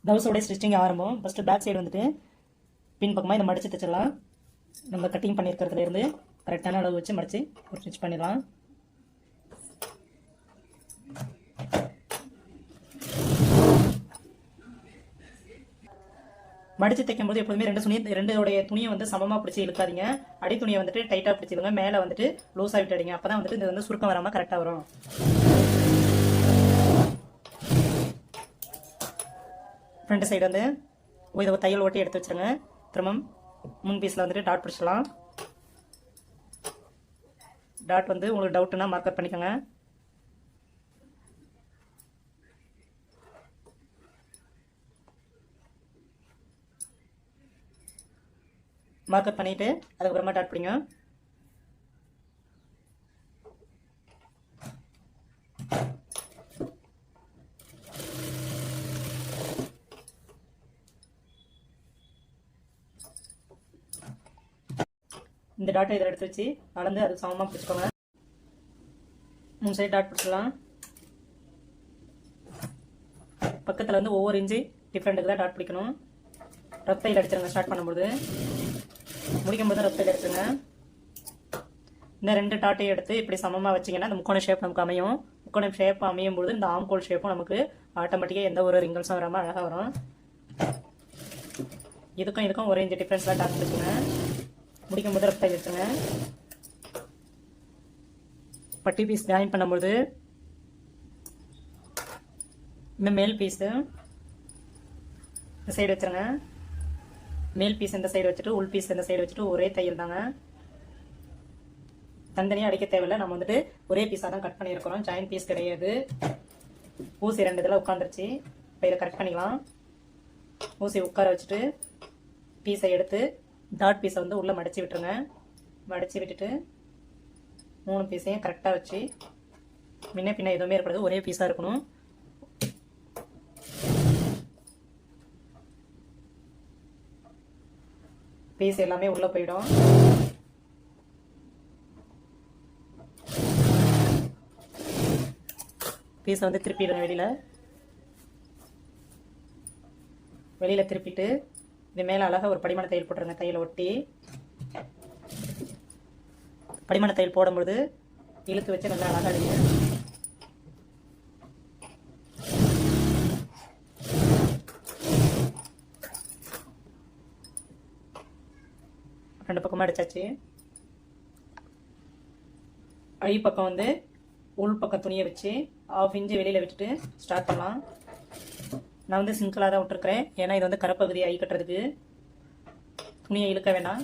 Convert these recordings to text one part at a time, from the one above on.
ப்ளவுஸோட ஸ்டிச்சிங் ஆரம்பம். First back side வந்துட்டு பின் பக்கமாக இதை மடித்து தைச்சிடலாம். நம்ம கட்டிங் பண்ணியிருக்கிறதுலேருந்து கரெக்டான அளவு வச்சு மடித்து ஒரு ஸ்டிச் பண்ணிடலாம். மடித்து தைக்கும்போது எப்போதுமே ரெண்டோடைய துணியை வந்து சமமாக பிடிச்சி இழுக்காதீங்க. அடி துணியை வந்துட்டு டைட்டாக பிடிச்சிடுங்க, மேலே வந்துட்டு லூஸாக விட்டுடுங்க. அப்போ தான் வந்துட்டு இது வந்து சுருக்கம் வராமல் கரெக்டாக வரும். ஃப்ரண்ட் சைடு வந்து இதை தையல் ஓட்டி எடுத்து வச்சுருங்க. திரும்ப முன் பீஸில் வந்துட்டு டாட் பிடிச்சிடலாம். டாட் வந்து உங்களுக்கு டவுட்டுன்னா மார்க்கப் பண்ணிக்கோங்க. மார்க்கப் பண்ணிவிட்டு அதுக்கப்புறமா டாட் பிடிங்க. இந்த டாட்டை இதில் எடுத்து வச்சு அளந்து அது சமமாக பிடிச்சிக்கோங்க. 3 சைடு டாட் பிடிச்சிடலாம். பக்கத்தில் வந்து ஒவ்வொரு இன்ச்சு டிஃப்ரெண்ட்டுக்கு தான் டாட் பிடிக்கணும். ரஃப் தையல் அடிச்சிருங்க. ஸ்டார்ட் பண்ணும்போது முடிக்கும் போது ரஃப் தையல் அடிச்சிருங்க. இந்த 2 டாட்டையும் எடுத்து இப்படி சமமாக வச்சிங்கன்னா அந்த முக்கோண ஷேப் நமக்கு அமையும். முக்கோண ஷேப் அமையும் போது இந்த ஆம்கோல் ஷேப்பும் நமக்கு ஆட்டோமேட்டிக்காக எந்த ஒரு ரிங்கிள்ஸும் வராமல் அழகாக வரும். இதுக்கும் ஒரு இன்ச்சு டிஃப்ரென்ஸாக டாட் பிடிச்சுங்க. முடிக்கும் போது ரஃப் தையல் வச்சுங்க. பட்டி பீஸ் ஜாயின் பண்ணும்போது இந்த மேல் பீஸு இந்த சைடு வச்சுருங்க. மேல் பீஸ் இந்த சைடு வச்சுட்டு உள் பீஸ் இந்த சைடு வச்சுட்டு ஒரே தையல் தாங்க. தனித்தனியாக அடிக்க தேவையில்லை. நம்ம வந்துட்டு ஒரே பீஸாக தான் கட் பண்ணியிருக்கிறோம். ஜாயின் பீஸ் கிடையாது. ஊசி 2 இதில் உட்காந்துருச்சு. இப்போ இதை கரெக்ட் பண்ணிக்கலாம். ஊசி உட்கார வச்சுட்டு பீஸை எடுத்து டாட் பீஸை வந்து உள்ளே மடித்து விட்டுருங்க. மடித்து விட்டுட்டு 3 பீஸையும் கரெக்டாக வச்சு முன்ன பின்ன எதுவுமே இருக்கக்கூடாது, ஒரே பீஸாக இருக்கணும். பீஸ் எல்லாமே உள்ளே போயிடும். பீஸை வந்து திருப்பிடுங்க. வெளியில் திருப்பிட்டு இது மேலே அழகாக ஒரு படிமான தையல் போட்டுருங்க. தையலை ஒட்டி படிமான தையல் போடும்போது இழுத்து வச்சு நல்லா அழகாக அடிங்க. ரெண்டு பக்கமாக அடிச்சாச்சு. அடி பக்கம் வந்து உள் பக்கம் துணியை வச்சு 1/2 இன்ச்சு வெளியில் விட்டுட்டு ஸ்டார்ட் பண்ணலாம். நான் வந்து சிங்கிளாக தான் விட்டுருக்குறேன். ஏன்னா இது வந்து கரப்பகுதியை ஐ கட்டுறதுக்கு துணியை இழுக்க வேண்டாம்.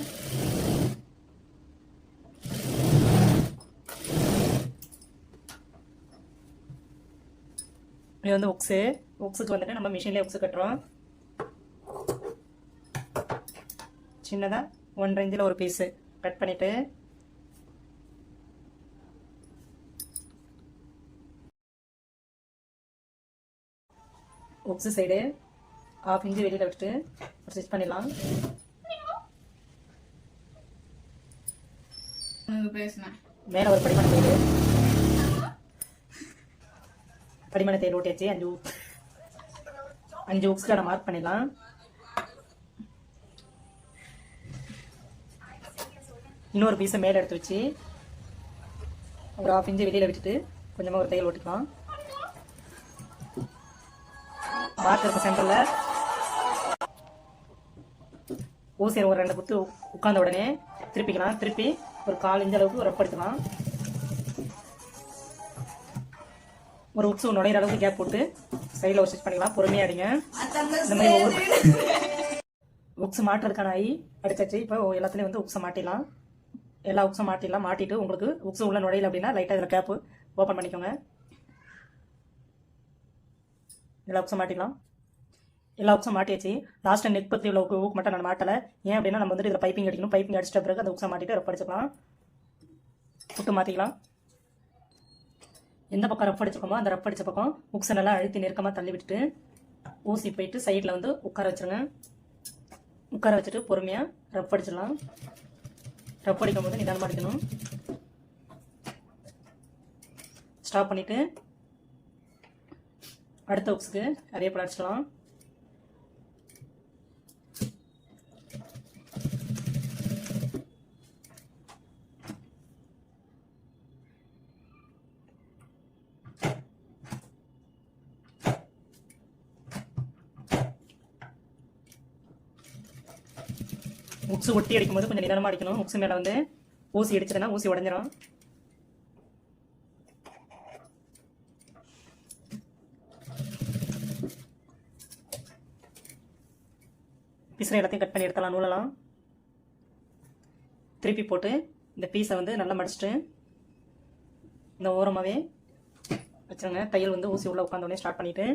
இது வந்து உக்ஸுக்கு வந்துட்டு நம்ம மிஷின்லேயே உக்ஸு கட்டுறோம். சின்னதாக 1.5 இன்ச்சில் ஒரு பீஸு கட் பண்ணிவிட்டு உக்ஸு சைடு 1/2 இன்ச்சு வெளியில் விட்டுட்டு ஸ்டிச் பண்ணிடலாம். மேலே ஒரு படிமான தையல் ஓட்டியாச்சு. 5 உக்ஸ்க்கான மார்க் பண்ணிடலாம். இன்னொரு பீஸை மேலே எடுத்து வச்சு ஒரு 1/2 இன்ச்சு வெளியில் விட்டுட்டு கொஞ்சமாக ஒரு தையல் ஓட்டிக்கலாம். மார்க் இருக்க சென்டரில் ஊசியில் ஒரு 2 குத்து உட்கார்ந்த உடனே திருப்பிக்கலாம். திருப்பி ஒரு 1/4 இன்ச் அளவுக்கு ரஃப் அடிக்கலாம். ஒரு உக்ஸு நுழையிற அளவுக்கு கேப் போட்டு சைடில் ஒரு ஸ்டிச் பண்ணிக்கலாம். பொறுமையாக அடிங்க. இந்த மாதிரி ஒவ்வொரு உக்ஸு மாட்டுறதுக்கான ஐ அடிச்சாச்சு. இப்போ எல்லாத்துலேயும் வந்து உக்ஸை மாட்டிடலாம். எல்லா உக்ஸும் மாட்டிடலாம். மாட்டிட்டு உங்களுக்கு உக்ஸு உள்ள நுழையில அப்படின்னா லைட்டாக இதில் கேப்பு ஓப்பன் பண்ணிக்கோங்க. எல்லா உக்ஸும் மாட்டிக்கலாம். எல்லா உக்ஸும் மாட்டியாச்சு. லாஸ்ட்டாக நெக் பற்றி உள்ள ஊக்கு மட்டும் நான் மாட்டலை. ஏன் அப்படின்னா நம்ம வந்துட்டு இதில் பைப்பிங் அடிக்கணும். பைப்பிங் அடிச்சிட்ட பிறகு அந்த உக்ஸை மாட்டிட்டு ரஃப் அடிச்சுக்கலாம். புட்டு மாற்றிக்கலாம். எந்த பக்கம் ரஃப் அடிச்சுக்கோமோ அந்த ரஃப் அடித்த பக்கம் உக்ஸை நல்லா அழுத்தி நெருக்கமாக தள்ளி விட்டுட்டு ஊசி போயிட்டு சைடில் வந்து உட்கார வச்சுருங்க. உட்கார வச்சுட்டு பொறுமையாக ரஃப் அடிச்சிடலாம். ரஃப் அடிக்கும் போது நிதானமாக அடிக்கணும். ஸ்டாப் பண்ணிவிட்டு அடுத்த உக்ஸுக்கு அதே போல் அடிச்சிடலாம். உக்ஸு ஒட்டி அடிக்கும்போது கொஞ்சம் நிதானமாக அடிக்கணும். உக்ஸு மேலே வந்து ஊசி அடிச்சிடுன்னா ஊசி உடஞ்சிரும். பிசுரை எல்லாத்தையும் கட் பண்ணி எடுத்துடலாம். நூலெல்லாம் திருப்பி போட்டு இந்த பீஸை வந்து நல்லா மடிச்சுட்டு இந்த ஓரமாகவே வச்சுருங்க. தையல் வந்து ஊசி உள்ளே உட்காந்தோடனே ஸ்டார்ட் பண்ணிவிட்டு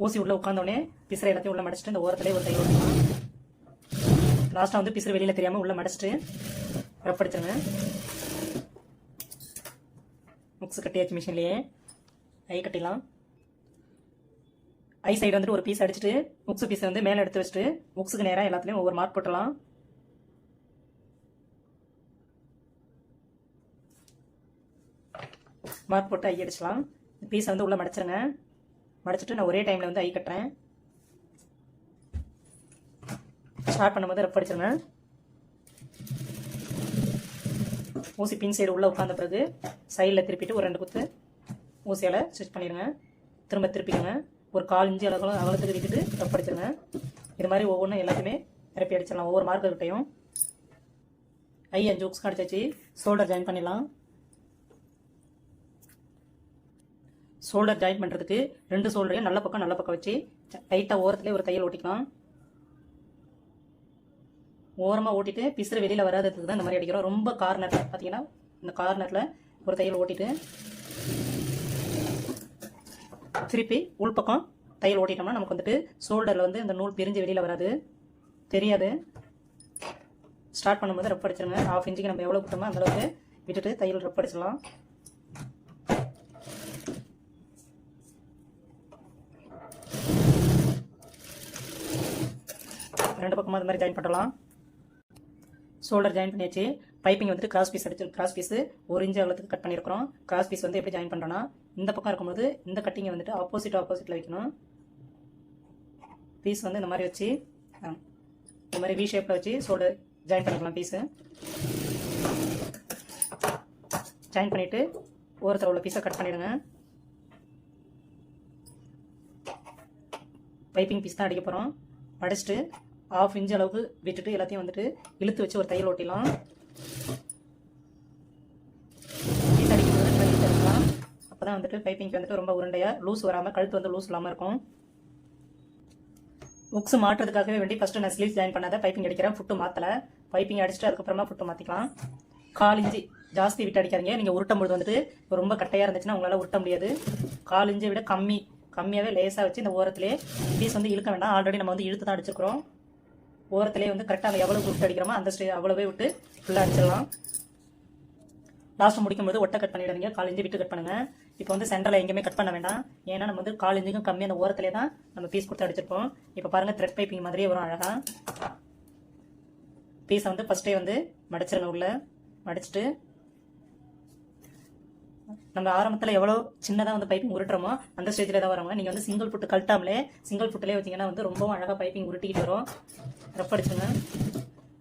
ஊசி உள்ளே உட்காந்தோடனே பிசுரை எல்லாத்தையும் உள்ளே மடிச்சுட்டு இந்த ஓரத்துலேயே ஒரு தையல் ஓட்டிக்கலாம். லாஸ்ட்டாக வந்து பிசுறு வெளியில் தெரியாமல் உள்ளே மடிச்சுட்டு ரப் அடிச்சிருங்க. முக்ஸ் கட்டியாச்சு. மிஷின்லேயே ஐ கட்டிடலாம். ஐ சைடு வந்துட்டு ஒரு பீஸ் அடிச்சுட்டு முக்ஸு பீஸை வந்து மேலே எடுத்து வச்சுட்டு முக்ஸுக்கு நேராக எல்லாத்துலேயும் ஒவ்வொரு மார்க் போட்டுடலாம். மார்க் போட்டு ஐ அடிச்சலாம். பீஸை வந்து உள்ளே மடிச்சிருங்க. மடிச்சுட்டு நான் ஒரே டைமில் வந்து ஐ கட்டுறேன். ஸ்டார்ட் பண்ணும்போது ரப் அடிச்சிருங்க. ஊசி பின் சைடு உள்ளே உட்காந்த பிறகு சைடில் திருப்பிட்டு ஒரு 2 குத்து ஊசியால் ஸ்டிச் பண்ணிடுங்க. திரும்ப திருப்பிடுங்க. ஒரு 1/4 இன்ச்சு அகலத்துக்கு விட்டுட்டு ரப் அடிச்சிருங்க. இது மாதிரி ஒவ்வொன்றும் எல்லாத்தையுமே நிரப்பி அடிச்சிடலாம். ஒவ்வொரு மார்க்கர்கிட்டையும் ஐ 5 ஊக்ஸ் அடிச்சாச்சு. ஷோல்டர் ஜாயின் பண்ணிடலாம். ஷோல்டர் ஜாயின் பண்ணுறதுக்கு 2 ஷோல்டரையும் நல்ல பக்கம் வச்சு டைட்டாக ஓரத்துலேயே ஒரு தையல் ஓட்டிக்கலாம். ஓரமாக ஓட்டிட்டு பிசுறு வெளியில் வராததுக்கு தான் இந்த மாதிரி அடிக்கிறோம். ரொம்ப கார்னரில் பார்த்தீங்கன்னா இந்த கார்னரில் ஒரு தையல் ஓட்டிட்டு திருப்பி உள்பக்கம் தையல் ஓட்டிட்டோம்னா நமக்கு வந்துட்டு ஷோல்டரில் வந்து இந்த நூல் பிரிஞ்சு வெளியில் வராது, தெரியாது. ஸ்டார்ட் பண்ணும்போது ரப் அடிச்சிருங்க. 1/2 இன்ச்சுக்கு நம்ம எவ்வளோ விட்டோமோ அந்தளவுக்கு விட்டுட்டு தையல் ரப் அடிச்சிடலாம். ரெண்டு பக்கமாக அது மாதிரி ஜாயின் பண்ணலாம். ஷோல்டர் ஜாயின் பண்ணியாச்சு. பைப்பிங் வந்துட்டு கிராஸ் பீஸ் அடிச்சு கிராஸ் பீஸு 1 இன்ச்சு அகலத்துக்கு கட் பண்ணியிருக்கிறோம். கிராஸ் பீஸ் வந்து எப்படி ஜாயின் பண்ணுறோன்னா இந்த பக்கம் இருக்கும்போது இந்த கட்டிங்கை வந்துட்டு ஆப்போசிட்டில் வைக்கணும். பீஸ் வந்து இந்த மாதிரி வச்சு இந்த மாதிரி வி ஷேப்பில் வச்சு ஷோல்டர் ஜாயின் பண்ணிக்கலாம். பீஸு ஜாயின் பண்ணிவிட்டு ஓரத்தில் உள்ள பீஸை கட் பண்ணிவிடுங்க. பைப்பிங் பீஸ் தான் அடிக்க போகிறோம். அடிச்சுட்டு 1/2 இன்ச்சு அளவுக்கு விட்டுட்டு எல்லாத்தையும் வந்துட்டு இழுத்து வச்சு ஒரு தையல் ஓட்டிடலாம். பீஸ் அடிக்கும்போது இழுத்து எடுக்கலாம். அப்போ தான் வந்துட்டு பைப்பிங்க்கு வந்துட்டு ரொம்ப உருண்டையாக லூஸ் வராமல் கழுத்து வந்து லூஸ் இல்லாமல் இருக்கும். உக்ஸ் மாட்டுறதுக்காகவே வேண்டி ஃபஸ்ட்டு நான் ஸ்லீவ்ஸ் ஜாயின் பண்ணாத பைப்பிங் அடிக்கிறேன். ஃபுட்டு மாற்றலை. பைப்பிங் அடிச்சுட்டு அதுக்கப்புறமா ஃபுட்டு மாற்றிக்கலாம். 1/4 இன்ச்சு ஜாஸ்தி விட்டு அடிக்காதீங்க. நீங்கள் உருட்டும் பொழுது வந்துட்டு ரொம்ப கட்டையாக இருந்துச்சுன்னா உங்களால் உருட்ட முடியாது. 1/4 இன்ச்சை விட கம்மியாகவே லேசாக வச்சு இந்த ஓரத்திலே பீஸ் வந்து இழுக்க வேண்டாம். ஆல்ரெடி நம்ம வந்து இழுத்து தான் அடிச்சிருக்கிறோம். ஓரத்திலே வந்து கரெக்டாக எவ்வளோ விட்டு அடிக்கிறோமோ அந்த அவ்வளோவே விட்டு ஃபுல்லாக அடிச்சிடலாம். லாஸ்ட்டு முடிக்கும்போது ஒட்டை கட் பண்ணிடுறீங்க. 1/4 இன்ச்சு விட்டு கட் பண்ணுங்கள். இப்போ வந்து சென்டரில் எங்கேயுமே கட் பண்ண வேண்டாம். ஏன்னா நம்ம வந்து 1/4 இன்ச்சுக்கும் கம்மி அந்த ஓரத்திலே தான் நம்ம பீஸ் கொடுத்து அடிச்சிருப்போம். இப்போ பாருங்கள் த்ரெட் பைப்பிங் மாதிரியே வரும் அழகாக. பீஸை வந்து ஃபஸ்ட்டே வந்து மடிச்சிருங்க. உள்ள மடிச்சுட்டு நம்ம ஆரம்பத்தில் எவ்வளோ சின்னதாக வந்து பைப்பிங் உருட்டுறோமோ அந்த ஸ்டேஜில் தான் வருவாங்க. நீங்கள் வந்து சிங்கிள் ஃபுட்டு கழட்டாமலே சிங்கிள் ஃபுட்டிலே வச்சிங்கன்னா வந்து ரொம்பவும் அழகாக பைப்பிங் உருட்டிக்கிட்டு வரும். ரஃப் அடிச்சுங்க.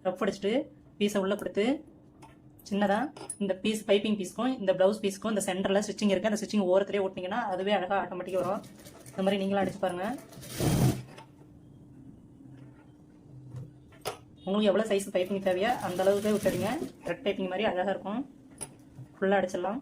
ரஃப் அடிச்சுட்டு பீஸை உள்ளே கொடுத்து சின்னதாக இந்த பீஸ் பைப்பிங் பீஸ்க்கும் இந்த ப்ளவுஸ் பீஸ்க்கும் இந்த சென்டரில் ஸ்டிச்சிங் இருக்குது. அந்த ஸ்டிச்சிங் ஓரத்திலே ஓட்டிங்கன்னா அதுவே அழகாக ஆட்டோமேட்டிக்காக வரும். இந்த மாதிரி நீங்களும் அடிச்சு பாருங்கள். உங்களுக்கு எவ்வளோ சைஸ் பைப்பிங் தேவையோ அந்த அளவுக்கு விட்டுடுங்க. ரெட் பைப்பிங் மாதிரி அழகாக இருக்கும். ஃபுல்லாக அடிச்சிடலாம்.